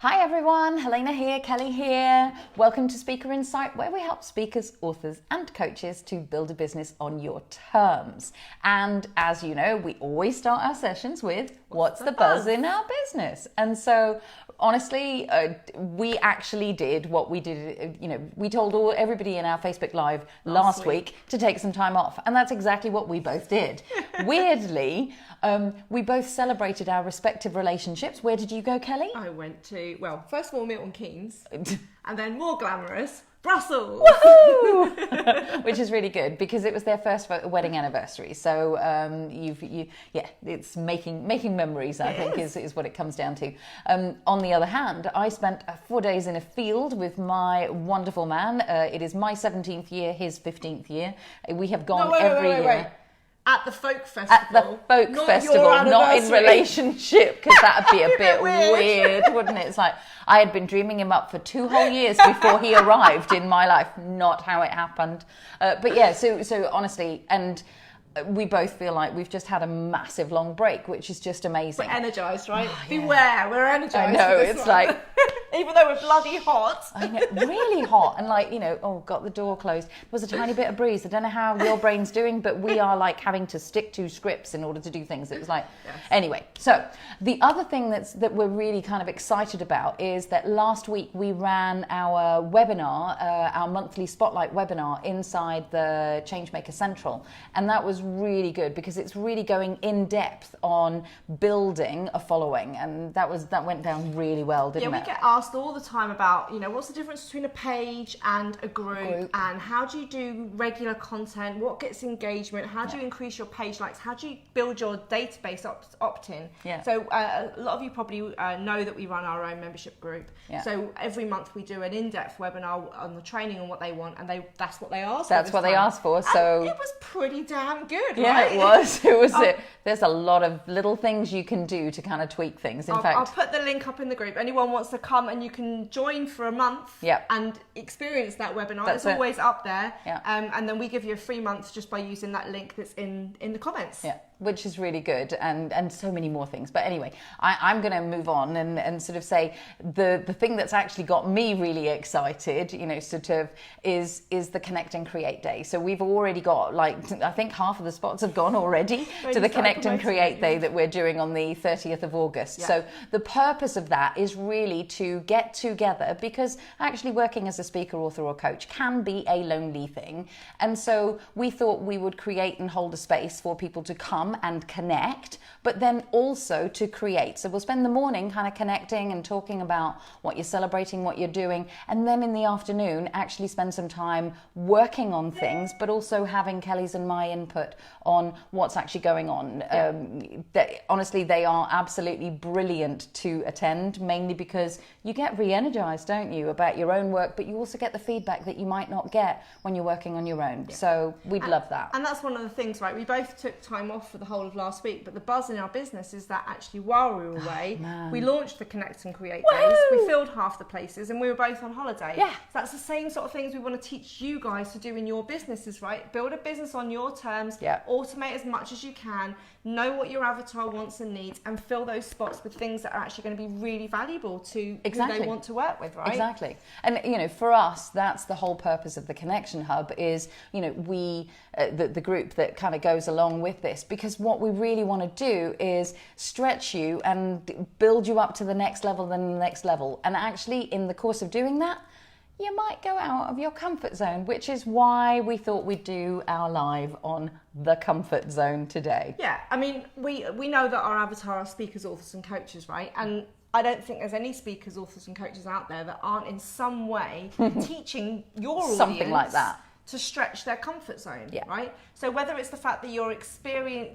Hi everyone, Helena here, Kelly here. Welcome to Speaker Insight, where we help speakers, authors and coaches to build a business on your terms. And as you know, we always start our sessions with, what's the buzz in our business? And so honestly, we actually did what we did, we told everybody in our Facebook Live last week to take some time off. And that's exactly what we both did. Weirdly, we both celebrated our respective relationships. Where did you go, Kelly? I went to, first of all, Milton Keynes, and then more glamorous, Brussels. Woohoo! Which is really good because it was their first wedding anniversary. So it's making memories, I think, is what it comes down to. On the other hand, I spent 4 days in a field with my wonderful man. It is my 17th year, his 15th year. We have gone every year. At the folk festival. At the folk festival, not in relationship, because that'd be a bit weird, wouldn't it? It's like I had been dreaming him up for 2 whole years before he arrived in my life. Not how it happened. But yeah, so honestly, and we both feel like we've just had a massive long break, which is just amazing. We're energized, right? Oh, yeah. Beware, we're energized. I know, it's like... Even though we're bloody hot. I know, really hot. And got the door closed. There was a tiny bit of breeze. I don't know how your brain's doing, but we are like having to stick to scripts in order to do things. It was like, Anyway. So the other thing that we're really kind of excited about is that last week we ran our webinar, our monthly spotlight webinar inside the Changemaker Central. And that was really good because it's really going in depth on building a following. And that went down really well, didn't it? Yeah, we get asked all the time about, what's the difference between a page and a group, and how do you do regular content, what gets engagement, how do you increase your page likes, how do you build your database opt-in. So a lot of you probably know that we run our own membership group. So every month we do an in-depth webinar on the training and what they want, and that's what they asked for. That's what they asked for. So and it was pretty damn good, right? It was. There's a lot of little things you can do to kind of tweak things. In fact, I'll put the link up in the group. Anyone wants to come and you can join for a month and experience that webinar. It's always up there. And then we give you a free month just by using that link that's in the comments. Which is really good, and so many more things. But anyway, I'm going to move on and sort of say the thing that's actually got me really excited, is the Connect and Create Day. So we've already got, I think half of the spots have gone already to the Connect and Create Day that we're doing on the 30th of August. So the purpose of that is really to get together, because actually working as a speaker, author or coach can be a lonely thing. And so we thought we would create and hold a space for people to come and connect, but then also to create. So we'll spend the morning kind of connecting and talking about what you're celebrating, what you're doing, and then in the afternoon actually spend some time working on things, but also having Kelly's and my input on what's actually going on. Honestly, they are absolutely brilliant to attend, mainly because you get re-energized, don't you, about your own work, but you also get the feedback that you might not get when you're working on your own. So we'd love that. And that's one of the things, right? We both took time off for the whole of last week, but the buzz in our business is that actually while we were away, we launched the Connect and Create Days. We filled half the places and we were both on holiday. So that's the same sort of things we want to teach you guys to do in your businesses, right? Build a business on your terms, automate as much as you can, know what your avatar wants and needs, and fill those spots with things that are actually going to be really valuable to who they want to work with, right? Exactly. And for us, that's the whole purpose of the Connection Hub is, we the group that kind of goes along with this, because what we really want to do is stretch you and build you up to the next level, then the next level. And actually, in the course of doing that, you might go out of your comfort zone, which is why we thought we'd do our live on the comfort zone today. Yeah, I mean, we know that our avatar are speakers, authors and coaches, right? And I don't think there's any speakers, authors and coaches out there that aren't in some way teaching your audience something like that to stretch their comfort zone, right? So whether it's the fact that you're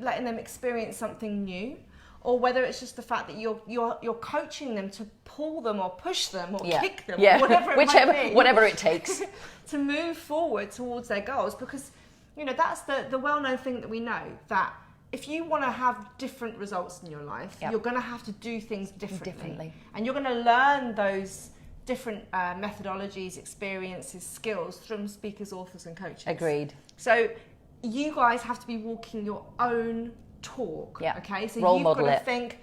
letting them experience something new, or whether it's just the fact that you're coaching them to pull them or push them or kick them, or whatever it takes to move forward towards their goals. Because that's the well-known thing that we know, that if you want to have different results in your life, you're going to have to do things differently. And you're going to learn those different methodologies, experiences, skills from speakers, authors and coaches. Agreed. So you guys have to be walking your own talk. Yeah. Okay. So Role you've got model to it. think,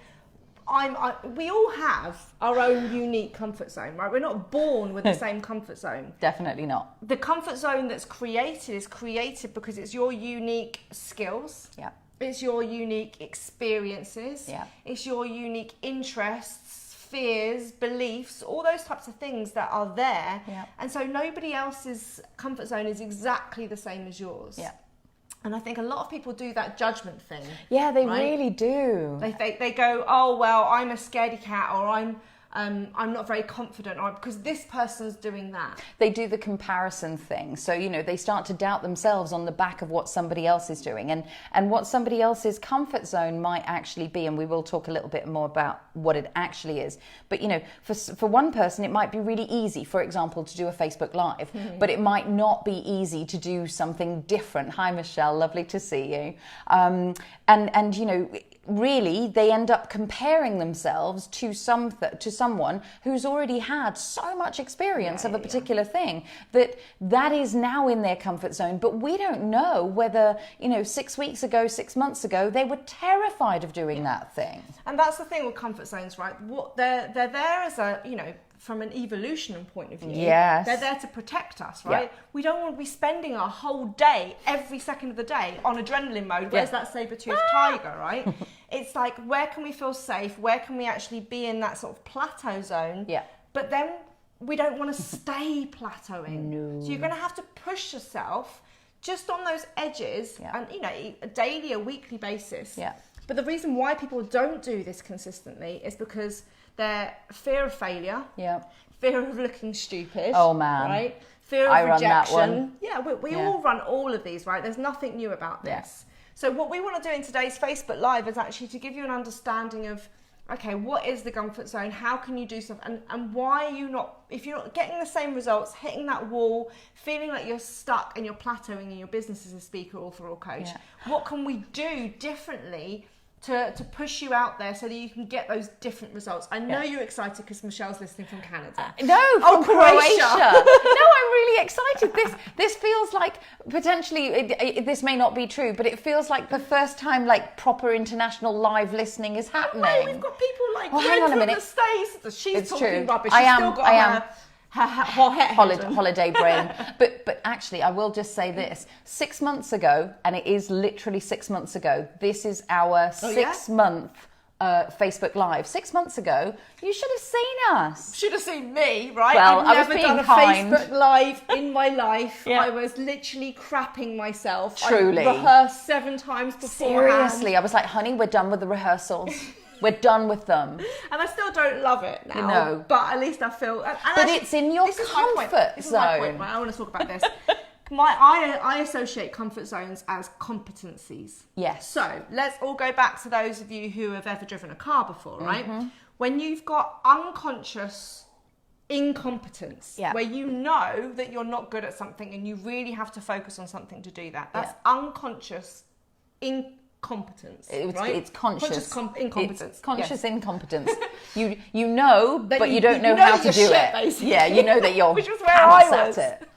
we all have our own unique comfort zone, right? We're not born with the same comfort zone. Definitely not. The comfort zone that's created is created because it's your unique skills. Yeah. It's your unique experiences. Yeah. It's your unique interests, fears, beliefs, all those types of things that are there. Yeah. And so nobody else's comfort zone is exactly the same as yours. Yeah. And I think a lot of people do that judgment thing. Yeah, they right? really do. They go, oh, well, I'm a scaredy cat, or I'm not very confident, or because this person's doing that. They do the comparison thing. So, they start to doubt themselves on the back of what somebody else is doing. And what somebody else's comfort zone might actually be, and we will talk a little bit more about what it actually is. But, for one person, it might be really easy, for example, to do a Facebook Live, but it might not be easy to do something different. Hi, Michelle. Lovely to see you. Really, they end up comparing themselves to someone who's already had so much experience of a particular thing that is now in their comfort zone. But we don't know whether 6 weeks ago, 6 months ago, they were terrified of doing that thing. And that's the thing with comfort zones, right? What they're there as a from an evolution point of view. Yes. They're there to protect us, right? Yeah. We don't want to be spending our whole day, every second of the day, on adrenaline mode. Where's that saber-toothed tiger, right? It's like, where can we feel safe? Where can we actually be in that sort of plateau zone? Yeah. But then we don't want to stay plateauing. No. So you're going to have to push yourself just on those edges, and a daily, a weekly basis. Yeah. But the reason why people don't do this consistently is because their fear of failure, fear of looking stupid. Oh man, right? Fear of rejection. Run that one. Yeah, we all run all of these, right? There's nothing new about this. So what we want to do in today's Facebook Live is actually to give you an understanding of, okay, what is the comfort zone? How can you do stuff? And why are you not, if you're not getting the same results, hitting that wall, feeling like you're stuck and you're plateauing in your business as a speaker, author or coach, what can we do differently to push you out there so that you can get those different results? I know you're excited because Michelle's listening from Canada. From Croatia. No, I'm really excited. This feels like potentially, this may not be true, but it feels like the first time proper international live listening is happening. No, we've got people hang on a minute. The States. She's it's talking true. rubbish. She's still got her holiday brain. But actually, I will just say this. 6 months ago, and it is literally 6 months ago, this is our 6 month Facebook Live. 6 months ago, you should have seen us. Should have seen me, right? Well, I've never done a kind. Facebook Live in my life. I was literally crapping myself. Truly. I rehearsed 7 times beforehand. Seriously, I was like, honey, we're done with the rehearsals. We're done with them. And I still don't love it now. No. But at least I feel... And but actually, it's in your comfort zone. This is my point, right? I want to talk about this. I associate comfort zones as competencies. Yes. So let's all go back to those of you who have ever driven a car before, right? When you've got unconscious incompetence, where you know that you're not good at something and you really have to focus on something to do that. That's unconscious incompetence. Right? It's conscious incompetence. It's conscious incompetence. You know, but you don't know know how to do it. Basically. Yeah, you know that you're which was where I was. At it.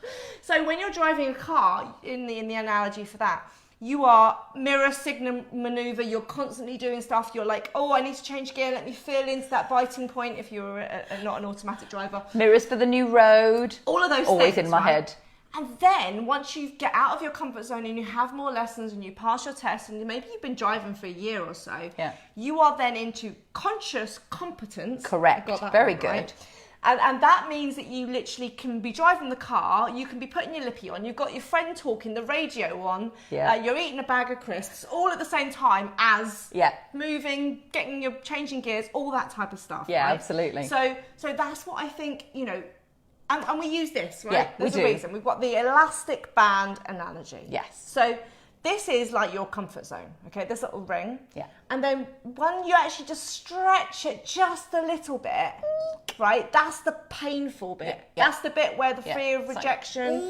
So when you're driving a car, in the analogy for that, you are mirror signal maneuver. You're constantly doing stuff. You're like, oh, I need to change gear. Let me feel into that biting point. If you're not an automatic driver, mirrors for the new road. All of those always things, in my head. And then once you get out of your comfort zone and you have more lessons and you pass your test and maybe you've been driving for a year or so, you are then into conscious competence. Correct. Very good. Right? And that means that you literally can be driving the car, you can be putting your lippy on, you've got your friend talking, the radio on, you're eating a bag of crisps, all at the same time as moving, changing gears, all that type of stuff. Yeah, right? absolutely. So that's what I think, and we use this, right? Yeah, There's we a do. reason. We've got the elastic band analogy. Yes. So this is like your comfort zone, okay? This little ring. Yeah. And then when you actually just stretch it just a little bit, right? That's the painful bit. Yeah. That's the bit where the fear of rejection,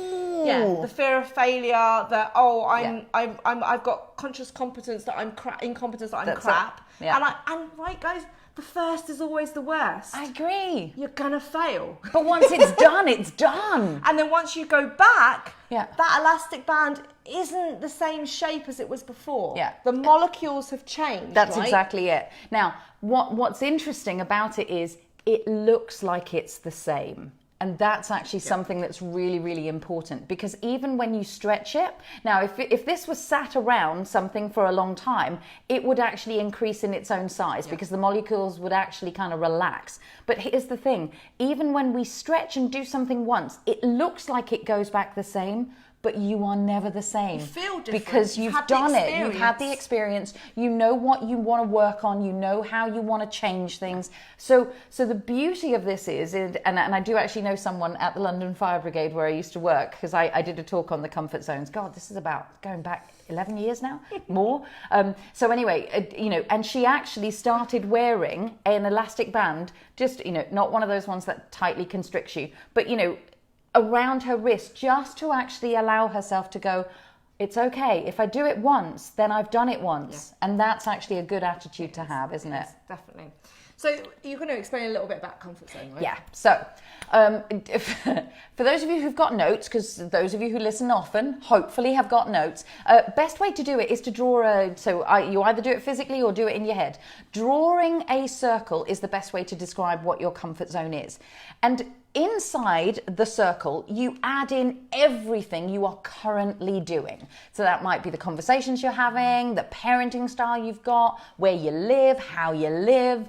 the fear of failure, that I've got conscious competence that I'm incompetence that I'm crap. Yeah. And right, guys, the first is always the worst. I agree. You're gonna fail. But once it's done, it's done. And then once you go back, yeah. that elastic band isn't the same shape as it was before. Yeah. The molecules have changed. That's right? exactly it. Now, what's interesting about it is it looks like it's the same. And that's actually something that's really, really important, because even when you stretch it, now if this was sat around something for a long time, it would actually increase in its own size because the molecules would actually kind of relax. But here's the thing, even when we stretch and do something once, it looks like it goes back the same, but you are never the same. You feel different. Because you've done it. You've had the experience. You know what you want to work on. You know how you want to change things. So the beauty of this is, and I do actually know someone at the London Fire Brigade where I used to work, because I did a talk on the comfort zones. God, this is about going back 11 years now, more. So anyway, and she actually started wearing an elastic band, just, not one of those ones that tightly constricts you, but, around her wrist, just to actually allow herself to go, it's okay. If I do it once, then I've done it once. Yeah. And that's actually a good attitude to have, isn't it? Definitely. So you're going to explain a little bit about comfort zone, right? Yeah. So for those of you who've got notes, because those of you who listen often hopefully have got notes, best way to do it is to draw you either do it physically or do it in your head. Drawing a circle is the best way to describe what your comfort zone is. And inside the circle, you add in everything you are currently doing. So that might be the conversations you're having, the parenting style you've got, where you live, how you live,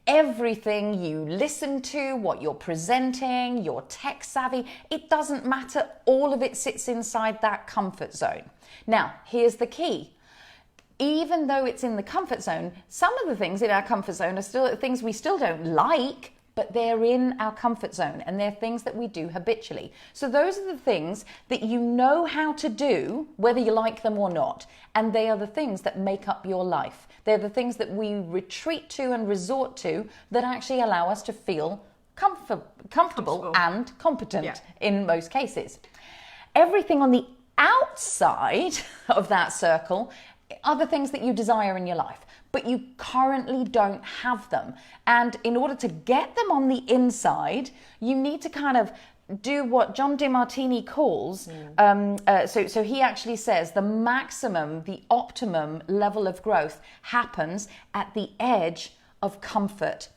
everything you listen to, what you're presenting, your tech savvy. It doesn't matter. All of it sits inside that comfort zone. Now, here's the key. Even though it's in the comfort zone, some of the things in our comfort zone are still things we still don't like, but they're in our comfort zone and they're things that we do habitually. So those are the things that you know how to do, whether you like them or not. And they are the things that make up your life. They're the things that we retreat to and resort to that actually allow us to feel comfortable and competent in most cases. Everything on the outside of that circle are the things that you desire in your life, but you currently don't have them. And in order to get them on the inside, you need to kind of do what John DeMartini calls, so he actually says the optimum level of growth happens at the edge of comfort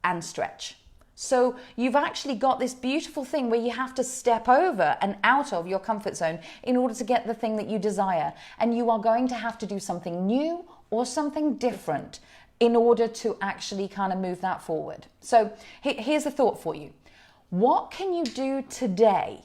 and stretch. So you've actually got this beautiful thing where you have to step over and out of your comfort zone in order to get the thing that you desire. And you are going to have to do something new or something different in order to actually kind of move that forward. So here's a thought for you. What can you do today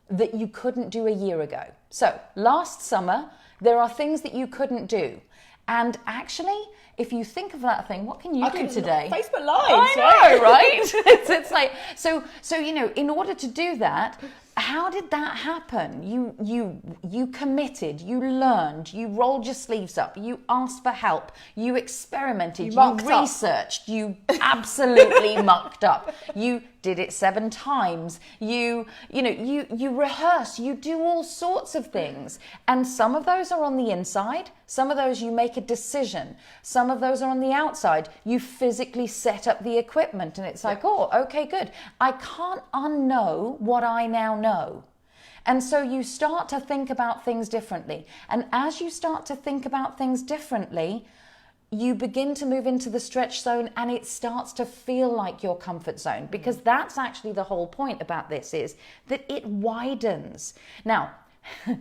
that you couldn't do a year ago? So last summer, there are things that you couldn't do. And actually, if you think of that thing, what can you do today? Facebook Live. I know, right? It's like, so in order to do that, how did that happen? You committed, you learned, you rolled your sleeves up, you asked for help, you experimented, you researched, you absolutely mucked up. You did it 7 times. You rehearse, you do all sorts of things. And some of those are on the inside, some of those you make a decision, some of those are on the outside. You physically set up the equipment and it's like, oh, okay, good. I can't unknow what I now know. And so you start to think about things differently. And as you start to think about things differently, you begin to move into the stretch zone and it starts to feel like your comfort zone, because that's actually the whole point about this, is that it widens. Now,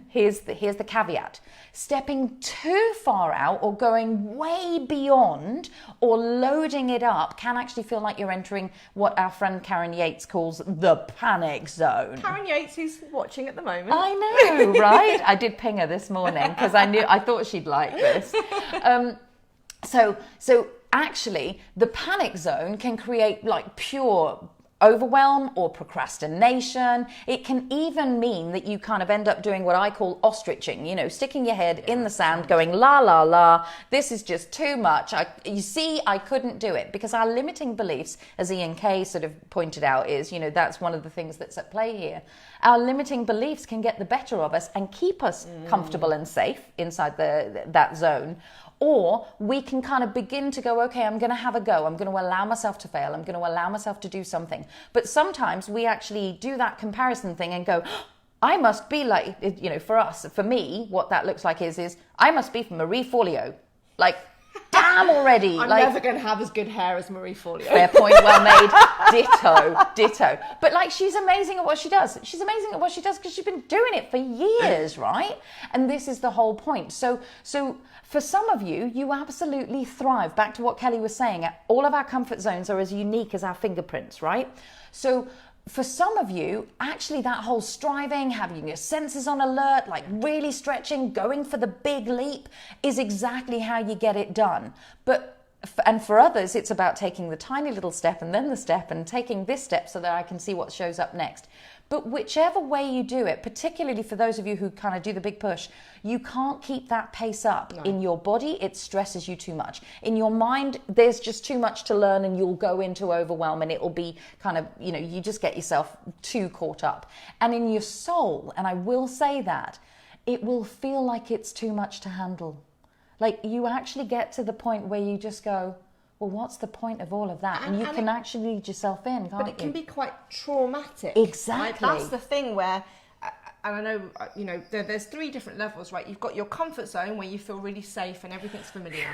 here's the caveat. Stepping too far out or going way beyond or loading it up can actually feel like you're entering what our friend Karen Yates calls the panic zone. Karen Yates, who's watching at the moment. I know, right? I did ping her this morning because I thought she'd like this. So actually, the panic zone can create like pure overwhelm or procrastination. It can even mean that you kind of end up doing what I call ostriching, sticking your head in the sand going, la, la, la, this is just too much. I couldn't do it. Because our limiting beliefs, as Ian Kay sort of pointed out, is, that's one of the things that's at play here. Our limiting beliefs can get the better of us and keep us comfortable and safe inside that zone. Or we can kind of begin to go, okay, I'm going to have a go. I'm going to allow myself to fail. I'm going to allow myself to do something. But sometimes we actually do that comparison thing and go, I must be like, you know, for me, what that looks like is I must be from Marie Forleo. Like, damn already. I'm like, never going to have as good hair as Marie Forleo. Fair point, well made. Ditto. But like, she's amazing at what she does. She's amazing at what she does because she's been doing it for years, right? And this is the whole point. So for some of you, you absolutely thrive. Back to what Kelly was saying, all of our comfort zones are as unique as our fingerprints, right? So for some of you, actually that whole striving, having your senses on alert, like really stretching, going for the big leap is exactly how you get it done. And for others, it's about taking the tiny little step and then the step and taking this step so that I can see what shows up next. But whichever way you do it, particularly for those of you who kind of do the big push, you can't keep that pace up. No. In your body, it stresses you too much. In your mind, there's just too much to learn and you'll go into overwhelm and it'll be kind of, you know, you just get yourself too caught up. And in your soul, and I will say that, it will feel like it's too much to handle. Like you actually get to the point where you just go, well, what's the point of all of that? And you can actually lead yourself in, can't you? But it can be quite traumatic. Exactly. Right? That's the thing where, and I know, you know, there's 3 different levels, right? You've got your comfort zone where you feel really safe and everything's familiar.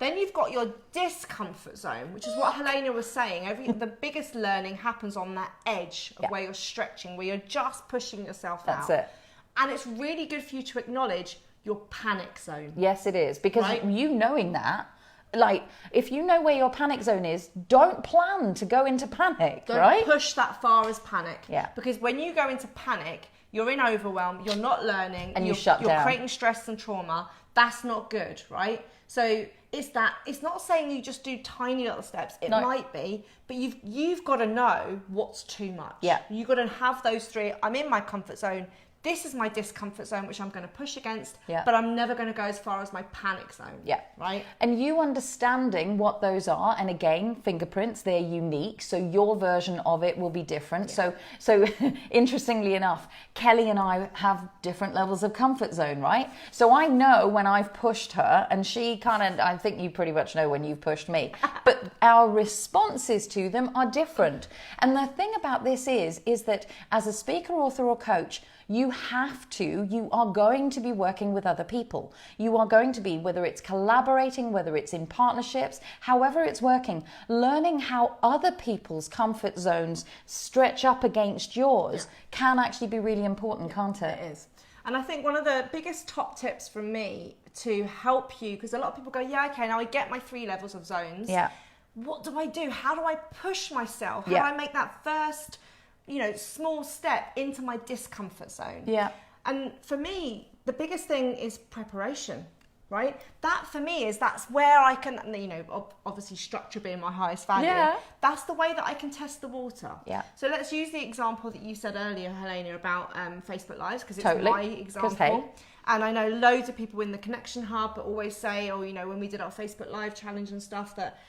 Then you've got your discomfort zone, which is what Helena was saying. The biggest learning happens on that edge of where you're stretching, where you're just pushing yourself out. That's it. And it's really good for you to acknowledge your panic zone. Yes, it is. Because you knowing that, like, if you know where your panic zone is, don't plan to go into panic, right? Don't push that far as panic. Yeah. Because when you go into panic, you're in overwhelm, you're not learning. And you're creating stress and trauma. That's not good, right? So it's not saying you just do tiny little steps. It might be, but you've got to know what's too much. Yeah. You've got to have those 3. I'm in my comfort zone. This is my discomfort zone, which I'm going to push against, but I'm never going to go as far as my panic zone. Yeah. Right? And you understanding what those are, and again, fingerprints, they're unique, so your version of it will be different. Yeah. So interestingly enough, Kelly and I have different levels of comfort zone, right? So I know when I've pushed her, and she kind of, I think you pretty much know when you've pushed me, but our responses to them are different. And the thing about this is that as a speaker, author, or coach, you are going to be working with other people. You are going to be, whether it's collaborating, whether it's in partnerships, however it's working, learning how other people's comfort zones stretch up against yours can actually be really important, can't it? It is. And I think one of the biggest top tips from me to help you, because a lot of people go, yeah, okay, now I get my 3 levels of zones. Yeah. What do I do? How do I push myself? How do I make that first, small step into my discomfort zone? Yeah. And for me, the biggest thing is preparation, right? That for me that's where I can, obviously structure being my highest value. Yeah. That's the way that I can test the water. Yeah. So let's use the example that you said earlier, Helena, about Facebook Lives, because it's my example. Hey. And I know loads of people in the Connection Hub always say, when we did our Facebook Live challenge and stuff, that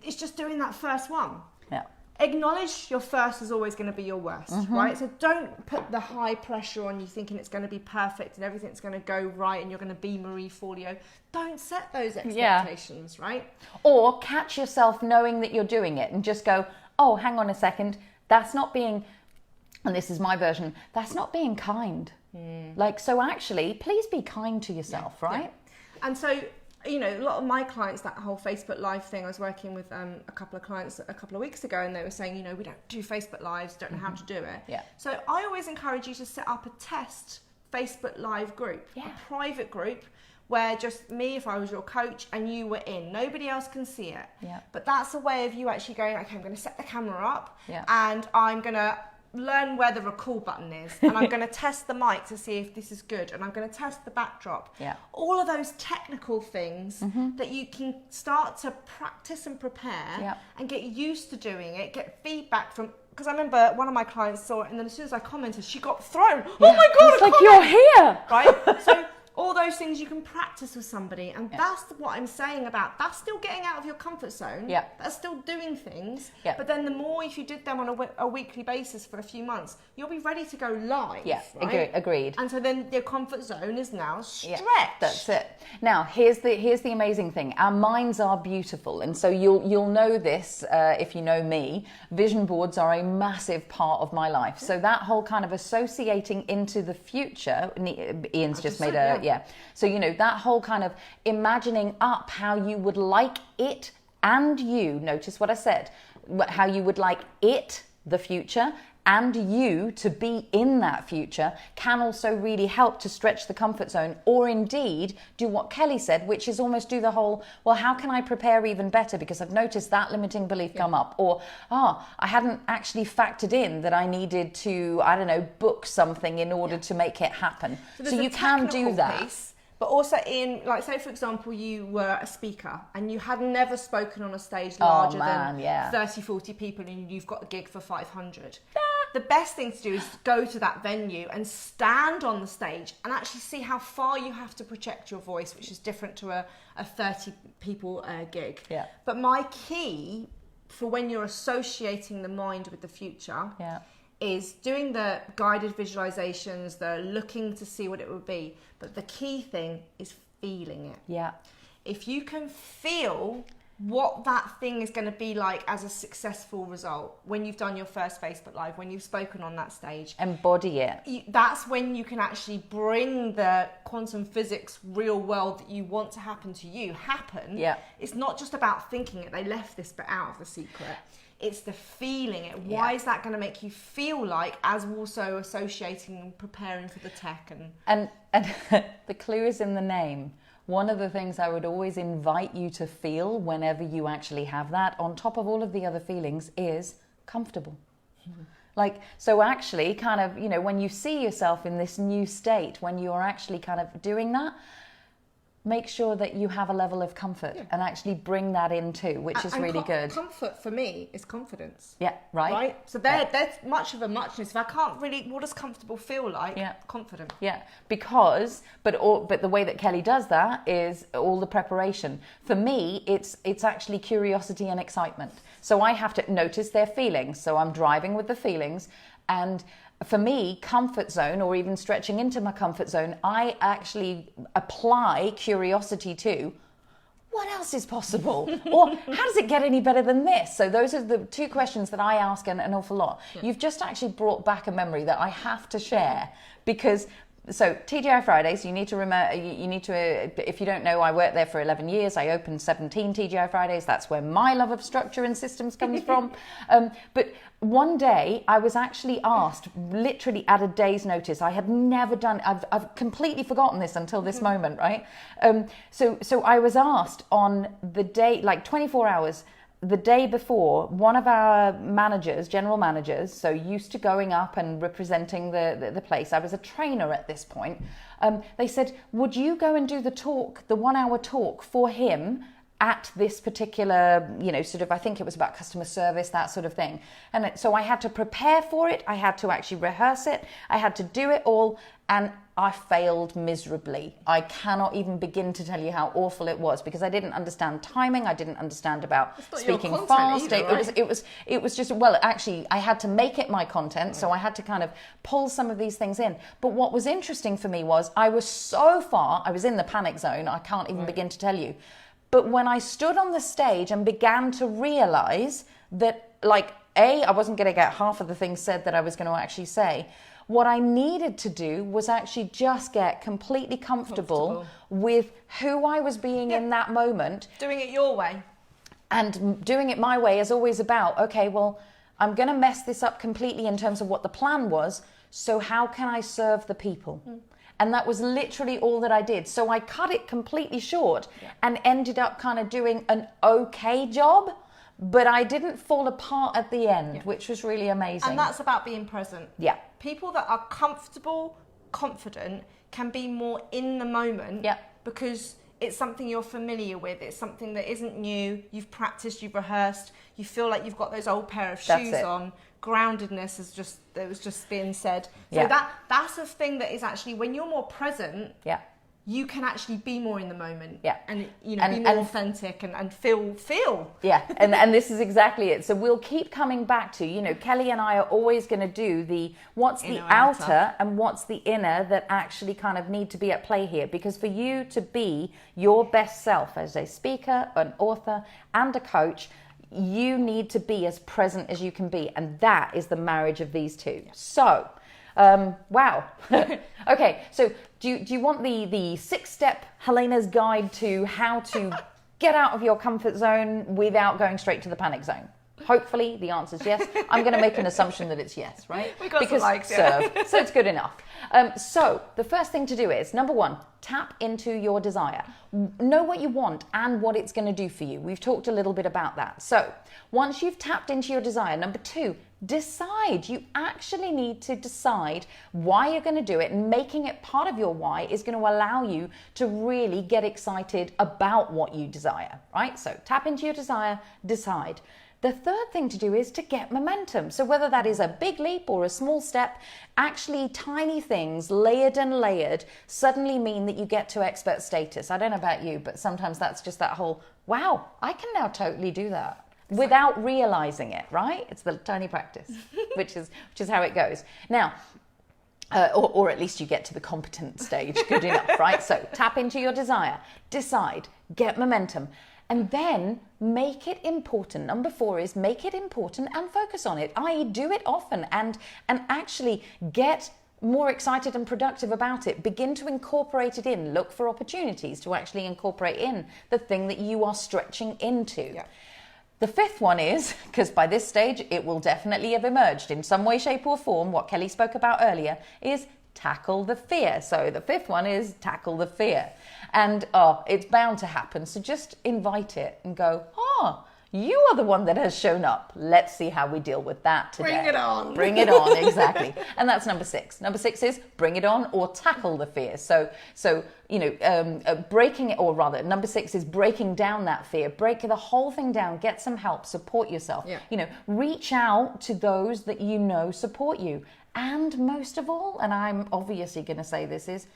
it's just doing that first one. Yeah. Acknowledge your first is always going to be your worst, right? So don't put the high pressure on you thinking it's going to be perfect and everything's going to go right and you're going to be Marie Forleo. Don't set those expectations, right? Or catch yourself knowing that you're doing it and just go, oh, hang on a second, that's not being, and this is my version, that's not being kind. So actually, please be kind to yourself, right? Yeah. And so, a lot of my clients, that whole Facebook Live thing, I was working with a couple of clients a couple of weeks ago and they were saying, we don't do Facebook Lives, don't know how to do it. Yeah. So I always encourage you to set up a test Facebook Live group, a private group where just me, if I was your coach, and you were in. Nobody else can see it. Yeah. But that's a way of you actually going, okay, I'm going to set the camera up and I'm going to learn where the record button is and I'm going to test the mic to see if this is good and I'm going to test the backdrop. All of those technical things that you can start to practice and prepare and get used to doing it, get feedback from, because I remember one of my clients saw it and then as soon as I commented she got thrown. Oh my god, it's like, you're here, right? So all those things you can practice with somebody. And that's what I'm saying about, that's still getting out of your comfort zone. Yeah. That's still doing things. Yeah. But then the more, if you did them on a weekly basis for a few months, you'll be ready to go live. Yeah, right? agreed. And so then your comfort zone is now stretched. Yeah, that's it. Now, here's the amazing thing. Our minds are beautiful. And so you'll know this if you know me. Vision boards are a massive part of my life. So that whole kind of associating into the future, Ian's just made So, that whole kind of imagining up how you would like it and you, notice what I said, how you would like it, the future, and you to be in that future can also really help to stretch the comfort zone, or indeed do what Kelly said, which is almost do the whole, well, how can I prepare even better because I've noticed that limiting belief come up, or I hadn't actually factored in that I needed to, I don't know, book something in order to make it happen. So you can do that. Piece, but also in, like, say for example, you were a speaker and you had never spoken on a stage larger than 30, 40 people, and you've got a gig for 500. The best thing to do is go to that venue and stand on the stage and actually see how far you have to project your voice, which is different to a 30 people gig. Yeah. But my key for when you're associating the mind with the future is doing the guided visualizations, the looking to see what it would be. But the key thing is feeling it. Yeah. If you can feel what that thing is going to be like as a successful result, when you've done your first Facebook Live, when you've spoken on that stage, embody it. That's when you can actually bring the quantum physics real world that you want to happen to you happen. Yeah. It's not just about thinking it. They left this bit out of the secret. It's the feeling it. Why is that going to make you feel like, as also associating and preparing for the tech and the clue is in the name. One of the things I would always invite you to feel whenever you actually have that, on top of all of the other feelings, is comfortable. Like, so actually kind of, when you see yourself in this new state, when you're actually kind of doing that, make sure that you have a level of comfort and actually bring that in too, which is really good. Comfort for me is confidence. Yeah, right. Right? So there's much of a muchness. If I can't really, what does comfortable feel like? Yeah. Confident. Yeah, because, but the way that Kelly does that is all the preparation. For me, it's actually curiosity and excitement. So I have to notice their feelings. So I'm driving with the feelings, and for me, comfort zone, or even stretching into my comfort zone, I actually apply curiosity to what else is possible? Or how does it get any better than this? So those are the two questions that I ask an awful lot. Yeah. You've just actually brought back a memory that I have to share, because so TGI Fridays, you need to remember, if you don't know, I worked there for 11 years. I opened 17 TGI Fridays. That's where my love of structure and systems comes from. But one day I was actually asked, literally at a day's notice, I had never done, I've completely forgotten this until this moment, right? So I was asked on the day, like 24 hours, the day before, one of our managers, general managers, so used to going up and representing the place, I was a trainer at this point, they said, would you go and do the 1 hour talk for him at this particular, sort of, I think it was about customer service, that sort of thing. And so I had to prepare for it, I had to actually rehearse it, I had to do it all, and I failed miserably. I cannot even begin to tell you how awful it was, because I didn't understand timing, I didn't understand about speaking fast. Either, right? It was just, well, actually, I had to make it my content, so I had to kind of pull some of these things in. But what was interesting for me was I was so far, I was in the panic zone, I can't even begin to tell you. But when I stood on the stage and began to realize that, I wasn't going to get half of the things said that I was going to actually say, what I needed to do was actually just get completely comfortable with who I was being in that moment. Doing it your way. And doing it my way is always about, okay, well, I'm going to mess this up completely in terms of what the plan was, so how can I serve the people? And that was literally all that I did. So I cut it completely short and ended up kind of doing an okay job, but I didn't fall apart at the end, which was really amazing. And that's about being present. Yeah. People that are comfortable, confident, can be more in the moment because it's something you're familiar with. It's something that isn't new. You've practiced, you've rehearsed. You feel like you've got those old pair of shoes on. Groundedness is just, it was just being said. So that's a thing that is actually, when you're more present, you can actually be more in the moment. Yeah. And, you know, be more authentic and feel. Yeah. And this is exactly it. So we'll keep coming back to, you know, Kelly and I are always going to do what's the outer and what's the inner that actually kind of need to be at play here. Because for you to be your best self as a speaker, an author, and a coach, you need to be as present as you can be. And that is the marriage of these two. Yeah. So, wow. Okay, so do you want the 6-step Helena's guide to how to get out of your comfort zone without going straight to the panic zone? Hopefully the answer is yes. I'm going to make an assumption that it's yes, right? We got some likes, yeah. So it's good enough. So the first thing to do is, number 1, tap into your desire. Know what you want and what it's going to do for you. We've talked a little bit about that. So once you've tapped into your desire, number 2, decide. You actually need to decide why you're going to do it, and making it part of your why is going to allow you to really get excited about what you desire, right? So tap into your desire, decide. The third thing to do is to get momentum. So whether that is a big leap or a small step, actually tiny things layered and layered suddenly mean that you get to expert status. I don't know about you, but sometimes that's just that whole, wow, I can now totally do that. Without realizing it, right? It's the tiny practice, which is how it goes. Now, or at least you get to the competent stage, good enough, right? So tap into your desire, decide, get momentum, and then make it important. Number 4 is make it important and focus on it, i.e. do it often and actually get more excited and productive about it. Begin to incorporate it in. Look for opportunities to actually incorporate in the thing that you are stretching into. Yeah. The 5th one is, because by this stage it will definitely have emerged in some way, shape or form, what Kelly spoke about earlier, is tackle the fear. So the 5th one is tackle the fear. And it's bound to happen. So just invite it and go, you are the one that has shown up. Let's see how we deal with that today. Bring it on. Bring it on, exactly. And that's number 6. Number 6 is bring it on or tackle the fear. So you know, breaking it, or rather, number 6 is breaking down that fear. Break the whole thing down. Get some help. Support yourself. Yeah. You know, reach out to those that you know support you. And most of all, and I'm obviously going to say this, is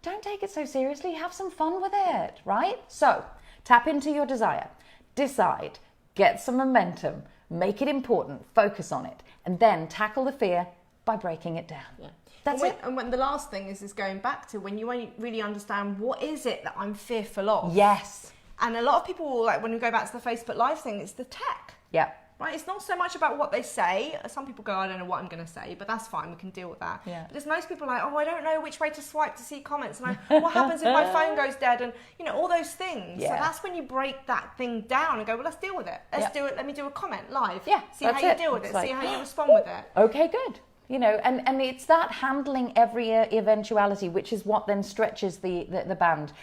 don't take it so seriously. Have some fun with it, right? So tap into your desire. Decide, get some momentum, make it important, focus on it, and then tackle the fear by breaking it down. Yeah. That's it. And when the last thing is going back to when you really understand what is it that I'm fearful of. Yes. And a lot of people will, like, when we go back to the Facebook Live thing, it's the tech. Yeah. Right? It's not so much about what they say. Some people go, I don't know what I'm going to say, but that's fine. We can deal with that. Yeah. But there's most people like, I don't know which way to swipe to see comments. And what happens if my phone goes dead? And, you know, all those things. Yeah. So that's when you break that thing down and go, well, let's deal with it. Let's do it. Let me do a comment live. Yeah. See how you deal with it. See how you respond with it. Okay, good. You know, and it's that handling every eventuality, which is what then stretches the band.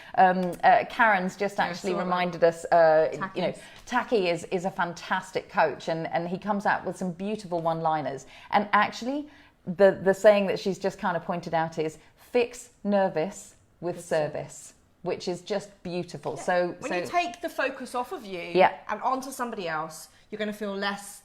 Karen's just actually reminded us, you know, Taki is a fantastic coach, and he comes out with some beautiful one-liners. And actually, the saying that she's just kind of pointed out is, fix nervous with service, which is just beautiful. Yeah. So when you take the focus off of you and onto somebody else, you're going to feel less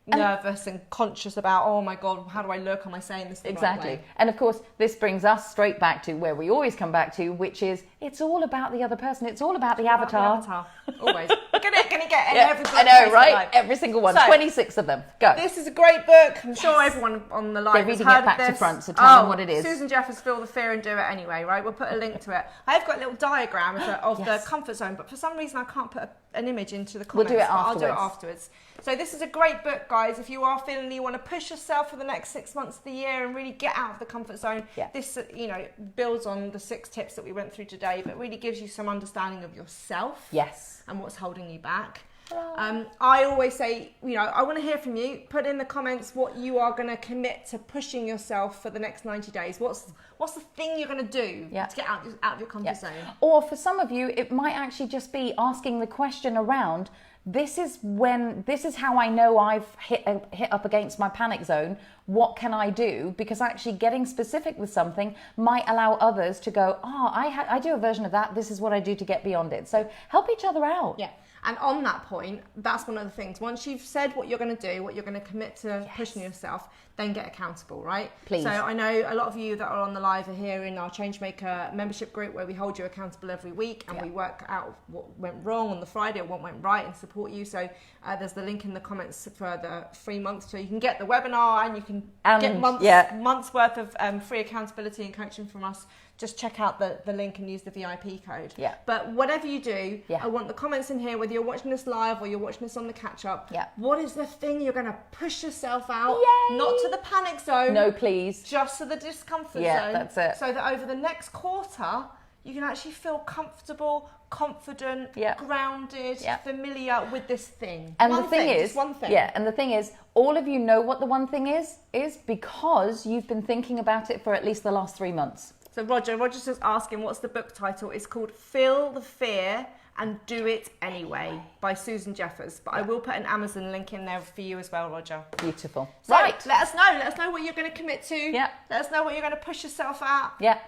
nervous and conscious about, oh my God, how do I look? Am I saying this the right way? And of course, this brings us straight back to where we always come back to, which is it's all about the other person. It's all about the avatar. Always. Gonna get every book. I know, right? Every single one. So, 26 of them. Go. This is a great book. I'm sure everyone on the live has heard back of this. To front, so tell them what it is. Susan Jeffers, Feel the Fear and Do It Anyway, right? We'll put a link to it. I've got a little diagram of the comfort zone, but for some reason I can't put an image into the comments. We'll do it afterwards. I'll do it afterwards. So this is a great book, guys. If you are feeling you want to push yourself for the next 6 months of the year and really get out of the comfort zone, this, you know, builds on the 6 tips that we went through today, but really gives you some understanding of yourself. Yes. And what's holding you back. I always say, you know, I want to hear from you. Put in the comments what you are going to commit to pushing yourself for the next 90 days. What's the thing you're going to do to get out of your comfort zone? Or for some of you, it might actually just be asking the question around, this is how I know I've hit up against my panic zone. What can I do? Because actually getting specific with something might allow others to go, I do a version of that. This is what I do to get beyond it. So help each other out. Yeah. And on that point, that's one of the things. Once you've said what you're going to do, what you're going to commit to pushing yourself, then get accountable, right? Please. So I know a lot of you that are on the live are here in our Changemaker membership group where we hold you accountable every week and we work out what went wrong on the Friday or what went right and support you. So there's the link in the comments for the free month. So you can get the webinar and you can get months worth of free accountability and coaching from us. Just check out the link and use the VIP code. Yeah. But whatever you do, I want the comments in here, whether you're watching this live or you're watching this on the catch up. Yeah. What is the thing you're going to push yourself out? Yay! Not to the panic zone. No, please. Just to the discomfort zone. Yeah, that's it. So that over the next quarter, you can actually feel comfortable, confident, grounded, familiar with this thing. And the thing is, and the thing is, all of you know what the one thing is because you've been thinking about it for at least the last 3 months. So Roger's just asking, what's the book title? It's called Feel the Fear and Do It Anyway by Susan Jeffers. But I will put an Amazon link in there for you as well, Roger. Beautiful. So let us know. Let us know what you're going to commit to. Yeah. Let us know what you're going to push yourself at. Yeah.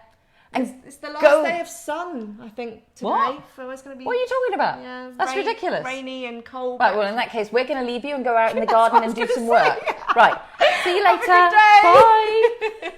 And it's the last day of sun, I think, today. What? So it's going to be... What are you talking about? Yeah, that's ridiculous. Rainy and cold. Right, well, in that case, we're going to leave you and go out in the garden and do some work. Right. See you later. Have a good day. Bye.